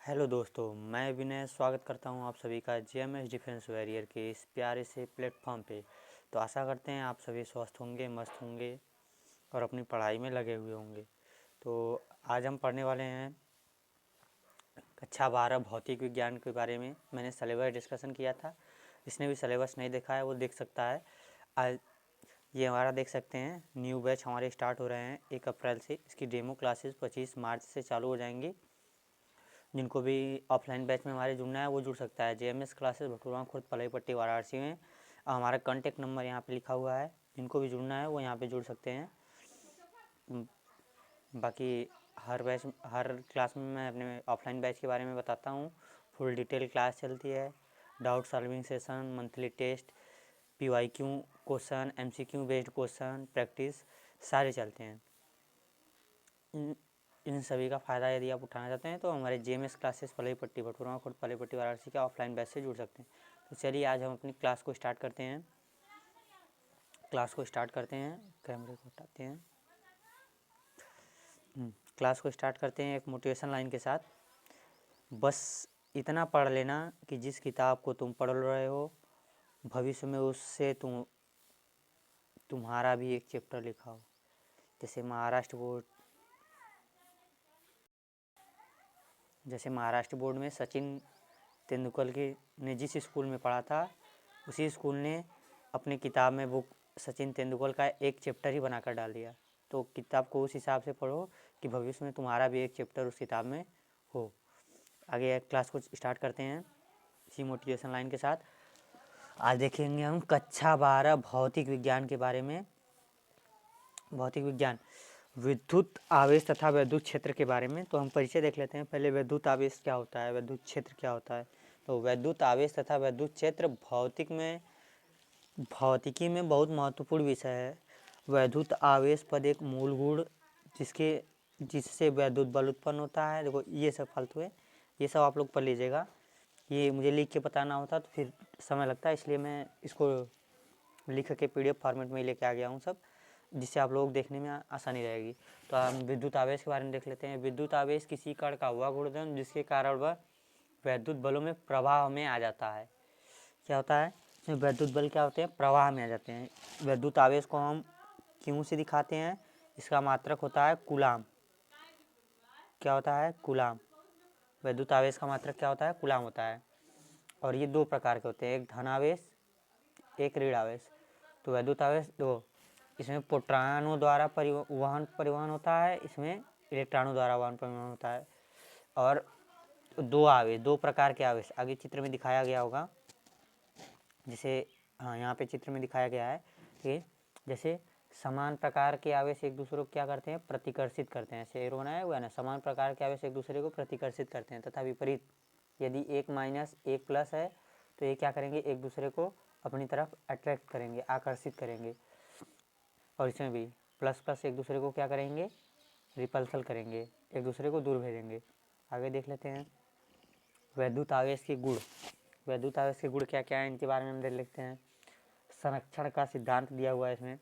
Hello दोस्तों, मैं विनय स्वागत करता हूं आप सभी का जेएमएस डिफेंस वॉरियर के इस प्यारे से प्लेटफॉर्म पे। तो आशा करते हैं आप सभी स्वस्थ होंगे, मस्त होंगे और अपनी पढ़ाई में लगे हुए होंगे। तो आज हम पढ़ने वाले हैं कक्षा 12 भौतिक विज्ञान के बारे में। मैंने सिलेबस डिस्कशन किया था, जिसने भी सिलेबस नहीं देखा है वो देख सकता है। आज ये हमारा देख सकते हैं न्यू बैच हमारे स्टार्ट हो रहे हैं 1 अप्रैल से। इसकी डेमो क्लासेस 25 मार्च से चालू हो जाएंगी। जिनको भी ऑफलाइन बैच में हमारे जुड़ना है वो जुड़ सकता है। जेएमएस क्लासेस भटूरा खुर्द पलई पट्टी वाराणसी में। हमारा कॉन्टैक्ट नंबर यहाँ पे लिखा हुआ है, जिनको भी जुड़ना है वो यहाँ पे जुड़ सकते हैं। बाकी हर क्लास में मैं अपने ऑफलाइन बैच के बारे में बताता हूँ। फुल डिटेल क्लास चलती है, doubt solving session, monthly test, PYQ question, MCQ based question, practice सारे चलते हैं। इन सभी का फ़ायदा यदि आप उठाना चाहते हैं तो हमारे जेएमएस क्लासेस पलई पट्टी भटूरा खुर्द पलई पट्टी वाराणसी के ऑफलाइन बैच से जुड़ सकते हैं। तो चलिए आज हम अपनी क्लास को स्टार्ट करते हैं। कैमरे को हटाते हैं। क्लास को स्टार्ट करते हैं एक मोटिवेशन लाइन के साथ। बस इतना पढ़ लेना कि जिस किताब को तुम पढ़ रहे हो भविष्य में उससे तुम्हारा भी एक चैप्टर लिखा हो। जैसे महाराष्ट्र बोर्ड में सचिन तेंदुलकर ने जिस स्कूल में पढ़ा था उसी स्कूल ने अपनी किताब में बुक सचिन तेंदुलकर का एक चैप्टर ही बनाकर डाल दिया। तो किताब को उस हिसाब से पढ़ो कि भविष्य में तुम्हारा भी एक चैप्टर उस किताब में हो। आगे क्लास को स्टार्ट करते हैं इसी मोटिवेशन लाइन के साथ। आज देखेंगे हम कक्षा 12 भौतिक विज्ञान के बारे में। भौतिक विज्ञान विद्युत आवेश तथा विद्युत क्षेत्र के बारे में। तो हम परिचय देख लेते हैं पहले। विद्युत आवेश क्या होता है, विद्युत क्षेत्र क्या होता है। तो विद्युत आवेश तथा विद्युत क्षेत्र भौतिकी में बहुत महत्वपूर्ण विषय है। विद्युत आवेश पद एक मूल गुण जिससे विद्युत बल उत्पन्न होता है। देखो ये सब फालतू है, ये सब आप लोग पढ़ लीजिएगा। ये मुझे लिख के बताना होता तो फिर समय लगता है, इसलिए मैं इसको लिख के पीडीएफ फॉर्मेट में लेके आ गया हूँ सब, जिससे आप लोग देखने में आसानी रहेगी। तो हम विद्युत आवेश के बारे में देख लेते हैं। विद्युत आवेश किसी कण का वह गुणधर्म जिसके कारण वह विद्युत बलों में प्रवाह में आ जाता है। क्या होता है, विद्युत बल क्या होते हैं, प्रवाह में आ जाते हैं। विद्युत आवेश को हम क्यों से दिखाते हैं, इसका मात्रक होता है कूलाम। क्या होता है, कूलाम। विद्युत आवेश का मात्रक क्या होता है, कूलाम होता है। और ये दो प्रकार के होते हैं, एक धन आवेश, एक ऋण आवेश। तो विद्युत आवेश दो, इसमें प्रोटॉनों द्वारा परिवहन होता है, इसमें इलेक्ट्रॉनों द्वारा वहन परिवहन होता है। और दो प्रकार के आवेश आगे चित्र में दिखाया गया होगा। जैसे यहाँ पे चित्र में दिखाया गया है कि जैसे समान प्रकार के आवेश एक दूसरे को क्या करते हैं, प्रतिकर्षित करते हैं। ऐसे एरो बनाया हुआ है ना, समान प्रकार के आवेश एक दूसरे को प्रतिकर्षित करते हैं। तथा विपरीत, यदि एक माइनस एक प्लस है तो ये क्या करेंगे, एक दूसरे को अपनी तरफ अट्रैक्ट करेंगे, आकर्षित करेंगे। और इसमें भी प्लस प्लस एक दूसरे को क्या करेंगे, रिपल्सल करेंगे, एक दूसरे को दूर भेजेंगे। आगे देख लेते हैं विद्युत आवेश के गुण। विद्युत आवेश के गुण क्या क्या है इनके बारे में हम देख लेते हैं। संरक्षण का सिद्धांत दिया हुआ है इसमें।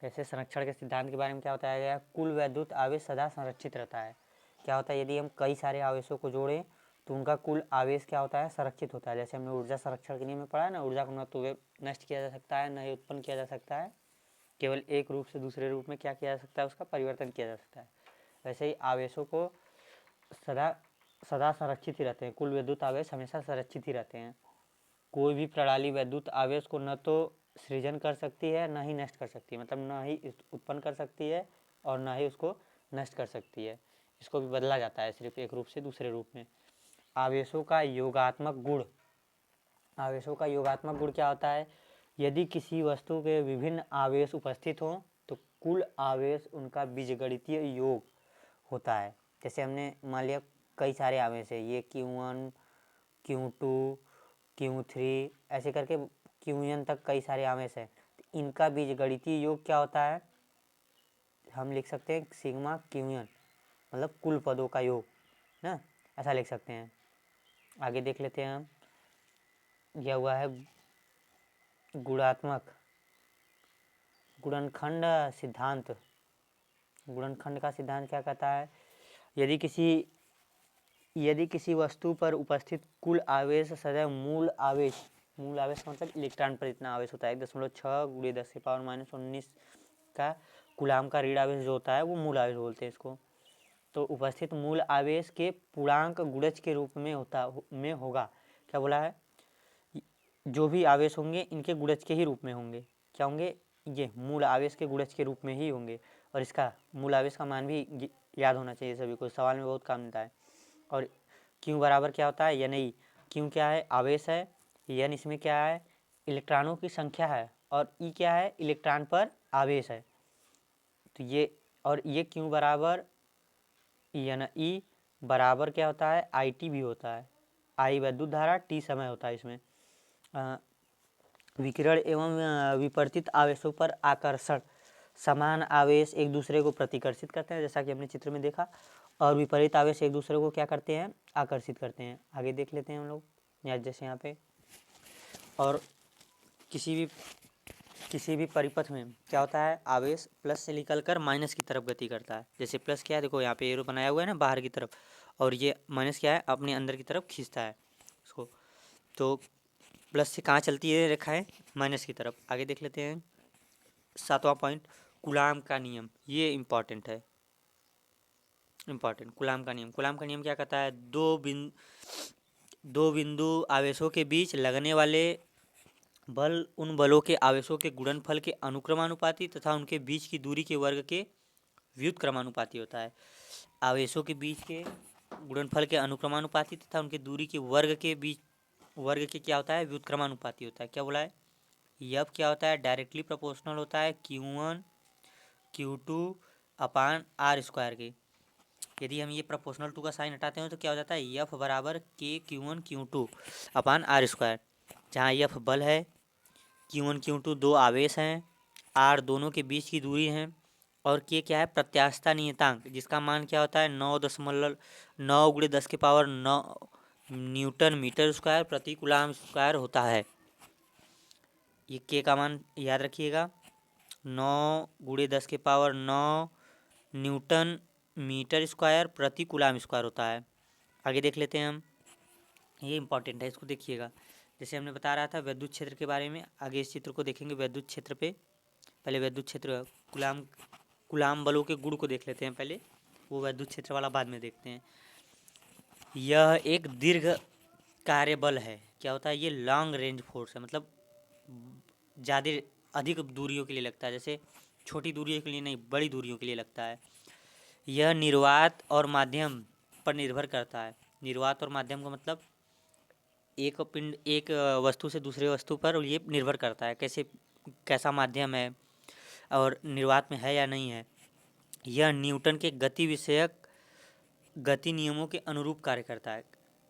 ऐसे संरक्षण के सिद्धांत के बारे में क्या बताया गया है, कुल विद्युत आवेश सदा संरक्षित रहता है। क्या होता है, यदि हम कई सारे आवेशों को जोड़ें तो उनका कुल आवेश क्या होता है, संरक्षित होता है। जैसे हमने ऊर्जा संरक्षण के नियम में पढ़ा है ना, ऊर्जा को न तो नष्ट किया जा सकता है, न ही उत्पन्न किया जा सकता है, केवल एक रूप से दूसरे रूप में क्या किया जा सकता है, उसका परिवर्तन किया जा सकता है। वैसे ही आवेशों को सदा संरक्षित ही रहते हैं। कुल विद्युत आवेश हमेशा संरक्षित ही रहते हैं। कोई भी प्रणाली विद्युत आवेश को न तो सृजन कर सकती है, न ही नष्ट कर सकती है। मतलब न ही उत्पन्न कर सकती है और न ही उसको नष्ट कर सकती है। इसको भी बदला जाता है सिर्फ एक रूप से दूसरे रूप में। आवेशों का योगात्मक गुण। आवेशों का योगात्मक गुण क्या होता है, यदि किसी वस्तु के विभिन्न आवेश उपस्थित हों तो कुल आवेश उनका बीजगणितीय योग होता है। जैसे हमने मान लिया कई सारे आवेश है, ये Q1, Q2, Q3 ऐसे करके Qn तक कई सारे आवेश हैं। तो इनका बीजगणितीय योग क्या होता है, हम लिख सकते हैं सिग्मा Qn, मतलब कुल पदों का योग ना, ऐसा लिख सकते हैं। आगे देख लेते हैं हम, यह हुआ है गुणात्मक गुणनखंड सिद्धांत। गुणनखंड का सिद्धांत क्या कहता है, यदि किसी यदि किसी वस्तु पर उपस्थित कुल आवेश सदैव मूल आवेश का मतलब इलेक्ट्रॉन पर इतना आवेश होता है 1.6 × 10⁻⁻19 का कूलाम का ऋण आवेश जो होता है वो मूल आवेश बोलते हैं इसको। तो उपस्थित मूल आवेश के पूर्णांक गुणज के रूप में होगा। क्या बोला है? जो भी आवेश होंगे इनके गुणज के ही रूप में होंगे। क्या होंगे? ये मूल आवेश के गुणज के रूप में ही होंगे। और इसका मूल आवेश का मान भी याद होना चाहिए सभी को, सवाल में बहुत काम मिलता है। और क्यू बराबर क्या होता है? Ni। क्यू क्या है? आवेश है। N इसमें क्या है? इलेक्ट्रॉनों की संख्या है। और ई क्या है? इलेक्ट्रॉन पर आवेश है। तो ये क्यू बराबर E बराबर क्या होता है? IT भी होता है। I विद्युत धारा, T समय होता है इसमें। विकिरण एवं विपरीत आवेशों पर आकर्षण। समान आवेश एक दूसरे को प्रतिकर्षित करते हैं जैसा कि हमने चित्र में देखा, और विपरीत आवेश एक दूसरे को क्या करते हैं? आकर्षित करते हैं। आगे देख लेते हैं हम लोग जैसे यहाँ पे। और किसी भी परिपथ में क्या होता है? आवेश प्लस से निकलकर माइनस की तरफ गति करता है। जैसे प्लस क्या है? देखो यहाँ पे एरो बनाया हुआ है ना बाहर की तरफ, और ये माइनस क्या है? अपने अंदर की तरफ खींचता है उसको। तो प्लस से कहाँ चलती है रेखाएं? माइनस की तरफ। आगे देख लेते हैं 7वां पॉइंट, कूलाम का नियम। ये इम्पॉर्टेंट है, कूलाम का नियम क्या कहता है? दो बिंदु आवेशों के बीच लगने वाले बल उन बलों के आवेशों के गुणनफल के अनुक्रमानुपाती तथा उनके बीच की दूरी के वर्ग के व्युत्क्रमानुपाती होता है। आवेशों के बीच के गुणनफल के अनुक्रमानुपाती तथा उनके दूरी के वर्ग के क्या होता है? व्युत्क्रमानुपाती होता है। क्या बोला है? यह क्या होता है? डायरेक्टली प्रोपोर्शनल होता है Q1 Q2 अपान R² के। यदि हम ये प्रोपोर्शनल टू का साइन हटाते हैं तो क्या हो जाता है? F बराबर K Q1 Q2 अपान R²। जहाँ F बल है, Q1 Q2 दो आवेश हैं, R दोनों के बीच की दूरी है, और K क्या है? प्रत्यास्थता नियतांक, जिसका मान क्या होता है? 9.9 × 10⁻9 न्यूटन मीटर स्क्वायर प्रति कूलाम स्क्वायर होता है। ये K का मान याद रखिएगा, 9 × 10⁻9 न्यूटन मीटर स्क्वायर प्रति कूलाम स्क्वायर होता है। आगे देख लेते हैं हम, ये इंपॉर्टेंट है, इसको देखिएगा। जैसे हमने बता रहा था विद्युत क्षेत्र के बारे में, आगे इस चित्र को देखेंगे विद्युत क्षेत्र पे। पहले विद्युत क्षेत्र कूलाम बलों के गुण को देख लेते हैं पहले, वो विद्युत क्षेत्र वाला बाद में देखते हैं। यह एक दीर्घ कार्य बल है। क्या होता है? ये लॉन्ग रेंज फोर्स है, मतलब ज़्यादा अधिक दूरियों के लिए लगता है, जैसे छोटी दूरियों के लिए नहीं, बड़ी दूरियों के लिए लगता है। यह निर्वात और माध्यम पर निर्भर करता है। निर्वात और माध्यम का मतलब एक वस्तु से दूसरे वस्तु पर ये निर्भर करता है, कैसा माध्यम है और निर्वात में है या नहीं है। यह न्यूटन के गति विषयक गति नियमों के अनुरूप कार्य करता है।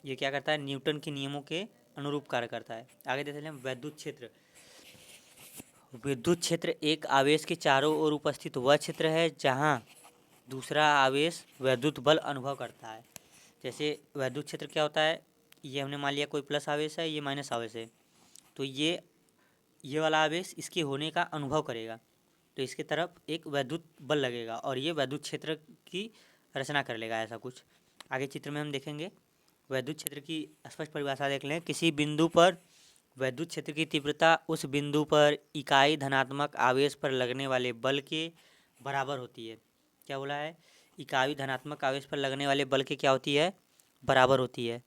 ये क्या करता है? न्यूटन के नियमों के अनुरूप कार्य करता है। आगे देखते हैं विद्युत क्षेत्र। विद्युत क्षेत्र एक आवेश के चारों ओर उपस्थित वह क्षेत्र है जहाँ दूसरा आवेश विद्युत बल अनुभव करता है। जैसे विद्युत क्षेत्र क्या होता है? ये हमने मान लिया कोई प्लस आवेश है, ये माइनस आवेश है, तो ये वाला आवेश इसके होने का अनुभव करेगा, तो इसके तरफ एक विद्युत बल लगेगा और ये विद्युत क्षेत्र की रचना कर लेगा, ऐसा कुछ। आगे चित्र में हम देखेंगे विद्युत क्षेत्र की स्पष्ट परिभाषा देख लें। किसी बिंदु पर विद्युत क्षेत्र की तीव्रता उस बिंदु पर इकाई धनात्मक आवेश पर लगने वाले बल के बराबर होती है। क्या बोला है? इकाई धनात्मक आवेश पर लगने वाले बल के क्या होती है? बराबर होती है।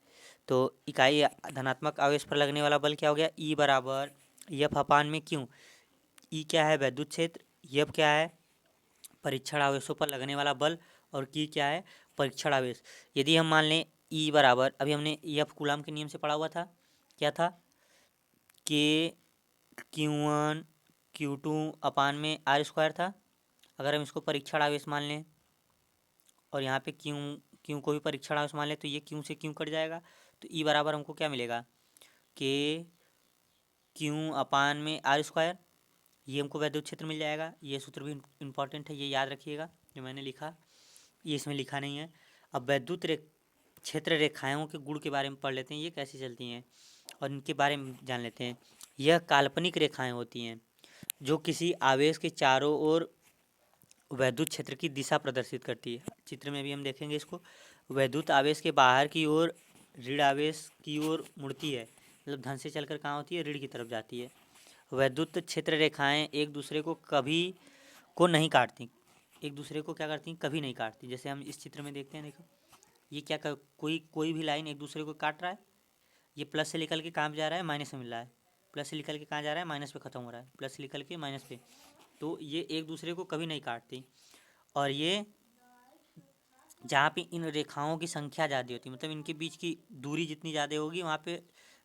तो इकाई धनात्मक आवेश पर लगने वाला बल क्या हो गया? E बराबर F अपान में Q। E क्या है? विद्युत क्षेत्र। F क्या है? परीक्षण आवेशों पर लगने वाला बल। और Q क्या है? परीक्षण आवेश। यदि हम मान लें E बराबर, अभी हमने F कूलाम के नियम से पढ़ा हुआ था, क्या था? K Q1 Q2 अपान में R² था। अगर हम इसको परीक्षण आवेश मान लें और यहाँ पे क्यू को भी परीक्षण आवेश मान लें तो ये क्यू से क्यू कट जाएगा, तो ई बराबर हमको क्या मिलेगा? के क्यू अपान में R²। ये हमको विद्युत क्षेत्र मिल जाएगा। ये सूत्र भी इम्पॉर्टेंट है, ये याद रखिएगा जो मैंने लिखा, ये इसमें लिखा नहीं है। अब विद्युत क्षेत्र रेखाओं के गुण के बारे में पढ़ लेते हैं, ये कैसे चलती हैं और इनके बारे में जान लेते हैं। यह काल्पनिक रेखाएं होती हैं जो किसी आवेश के चारों ओर विद्युत क्षेत्र की दिशा प्रदर्शित करती है। चित्र में भी हम देखेंगे इसको। वैद्युत आवेश के बाहर की ओर ऋण आवेश की ओर मुड़ती है, मतलब धन से चलकर कहाँ होती है, ऋण की तरफ जाती है। वैद्युत क्षेत्र रेखाएं एक दूसरे को कभी को नहीं काटती, एक दूसरे को क्या करती हैं, कभी नहीं काटती। जैसे हम इस चित्र में देखते हैं, देखो ये क्या कोई भी लाइन एक दूसरे को काट रहा है। ये प्लस से निकल के कहाँ जा रहा है, माइनस में मिल रहा है। प्लस से निकल के कहाँ जा रहा है, माइनस पे ख़त्म हो रहा है। प्लस से निकल के माइनस पे, तो ये एक दूसरे को कभी नहीं काटती। और ये जहाँ पे इन रेखाओं की संख्या ज़्यादा होती है, मतलब इनके बीच की दूरी जितनी ज़्यादा होगी वहाँ पे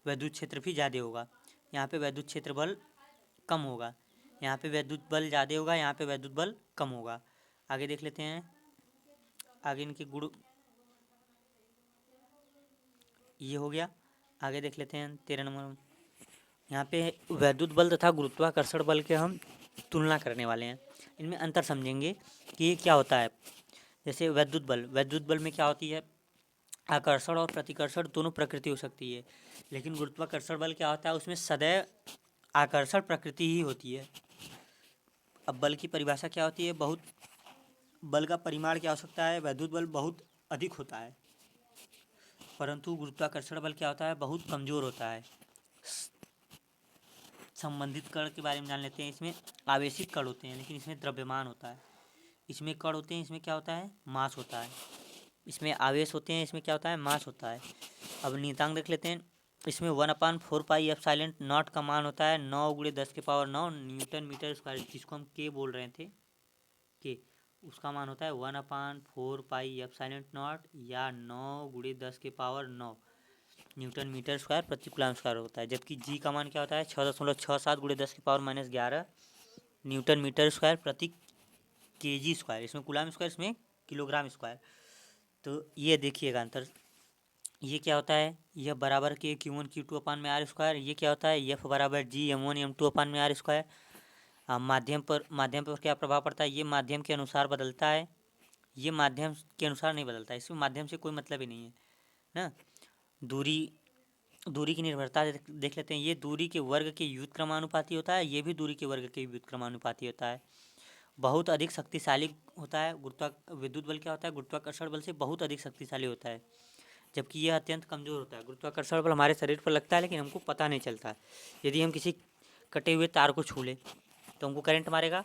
वैद्युत क्षेत्र भी ज़्यादा होगा। यहाँ पे वैद्युत क्षेत्र बल कम होगा, यहाँ पे वैद्युत बल ज़्यादा होगा, यहाँ पे वैद्युत बल कम होगा। आगे देख लेते हैं, आगे इनके गुण ये हो गया। आगे देख लेते हैं 13 नंबर। यहाँ पे वैद्युत बल तथा गुरुत्वाकर्षण बल के हम तुलना करने वाले हैं। इनमें अंतर समझेंगे कि ये क्या होता है। जैसे वैद्युत बल में क्या होती है, आकर्षण और प्रतिकर्षण दोनों प्रकृति हो सकती है, लेकिन गुरुत्वाकर्षण बल क्या होता है, उसमें सदैव आकर्षण प्रकृति ही होती है। अब बल की परिभाषा क्या होती है, बहुत बल का परिमाण क्या हो सकता है, वैद्युत बल बहुत अधिक होता है, परंतु गुरुत्वाकर्षण बल क्या होता है, बहुत कमज़ोर होता है। संबंधित कण के बारे में जान लेते हैं। इसमें आवेशित कण होते हैं, लेकिन इसमें द्रव्यमान होता है। इसमें कण होते हैं, इसमें क्या होता है, मास होता है। इसमें आवेश होते हैं, इसमें क्या होता है, मास होता है। अब नियतांक देख लेते हैं। इसमें 1/4 पाई एप्सिलॉन नॉट का मान होता है 9×10⁹ न्यूटन मीटर स्क्वायर, जिसको हम के बोल रहे थे, के उसका मान होता है 1/4 पाई एप्सिलॉन नॉट या 9×10⁹ न्यूटन मीटर स्क्वायर प्रति कूलम स्क्वायर होता है। जबकि जी का मान क्या होता है 6.67 × 10⁻⁻11 न्यूटन मीटर स्क्वायर प्रति केजी स्क्वायर। इसमें कूलम स्क्वायर, इसमें किलोग्राम स्क्वायर। तो ये देखिएगा अंतर, ये क्या होता है, यह बराबर के Q1 Q2/r²। ये क्या होता है, F बराबर G M1 M2/r²। माध्यम पर क्या प्रभाव पड़ता है, ये माध्यम के अनुसार बदलता है, ये माध्यम के अनुसार नहीं बदलता है। इसमें माध्यम से कोई मतलब ही नहीं है ना। दूरी की निर्भरता देख लेते हैं। ये दूरी के वर्ग के व्युत्क्रमानुपाती होता है, ये भी दूरी के वर्ग के व्युत्क्रमानुपाती होता है। बहुत अधिक शक्तिशाली होता है। विद्युत बल क्या होता है, गुरुत्वाकर्षण बल से बहुत अधिक शक्तिशाली होता है, जबकि यह अत्यंत कमज़ोर होता है। गुरुत्वाकर्षण बल हमारे शरीर पर लगता है, लेकिन हमको पता नहीं चलता। यदि हम किसी कटे हुए तार को छू लें तो हमको करंट मारेगा,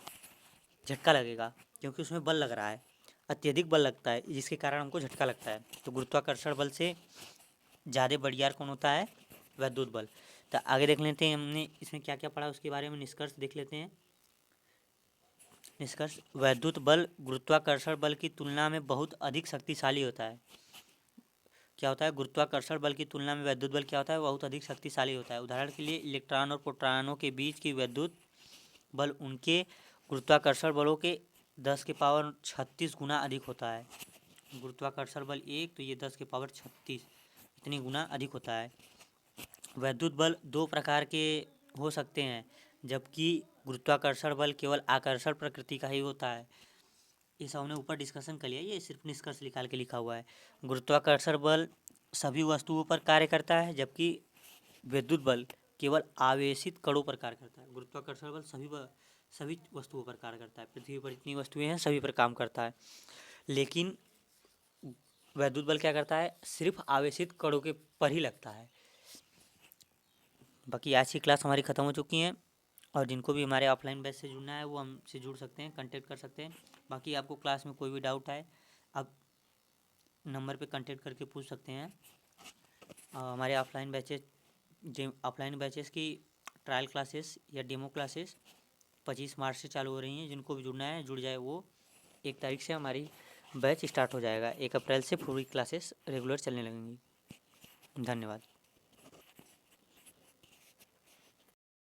झटका लगेगा, क्योंकि उसमें बल लग रहा है, अत्यधिक बल लगता है, जिसके कारण हमको झटका लगता है। तो गुरुत्वाकर्षण बल से ज़्यादा बढ़िया कौन होता है, वैद्युत बल। तो आगे देख लेते हैं हमने इसमें क्या क्या पढ़ा, उसके बारे में निष्कर्ष देख लेते हैं। निष्कर्ष, वैद्युत बल गुरुत्वाकर्षण बल की तुलना में बहुत अधिक शक्तिशाली होता है। क्या होता है, गुरुत्वाकर्षण बल की तुलना में वैद्युत बल क्या होता है, बहुत अधिक शक्तिशाली होता है। उदाहरण के लिए इलेक्ट्रॉन और प्रोटॉनों के बीच की वैद्युत बल उनके गुरुत्वाकर्षण बलों के 10⁻36 गुना अधिक होता है। गुरुत्वाकर्षण बल 1 तो ये 10⁻36 इतनी गुना अधिक होता है। वैद्युत बल 2 प्रकार के हो सकते हैं, जबकि गुरुत्वाकर्षण बल केवल आकर्षण प्रकृति का ही होता है। ये सब हमने ऊपर डिस्कशन कर लिया, ये सिर्फ निष्कर्ष निकाल के लिखा हुआ है। गुरुत्वाकर्षण बल सभी वस्तुओं पर कार्य करता है, जबकि विद्युत बल केवल आवेशित कणों पर कार्य करता है। गुरुत्वाकर्षण बल सभी वस्तुओं पर कार्य करता है, पृथ्वी पर जितनी वस्तुएं हैं सभी पर काम करता है, लेकिन वैद्युत बल क्या करता है, सिर्फ आवेशित कणों के पर ही लगता है। बाकी आज की क्लास हमारी ख़त्म हो चुकी है, और जिनको भी हमारे ऑफलाइन बैच से जुड़ना है वो हमसे जुड़ सकते हैं, कांटेक्ट कर सकते हैं। बाकी आपको क्लास में कोई भी डाउट है आप नंबर पे कांटेक्ट करके पूछ सकते हैं। हमारे ऑफलाइन बैचेस की ट्रायल क्लासेस या डेमो क्लासेस 25 मार्च से चालू हो रही हैं। जिनको भी जुड़ना है जुड़ जाए, वो 1 तारीख से हमारी बैच स्टार्ट हो जाएगा। 1 अप्रैल से पूरी क्लासेस रेगुलर चलने लगेंगी। धन्यवाद।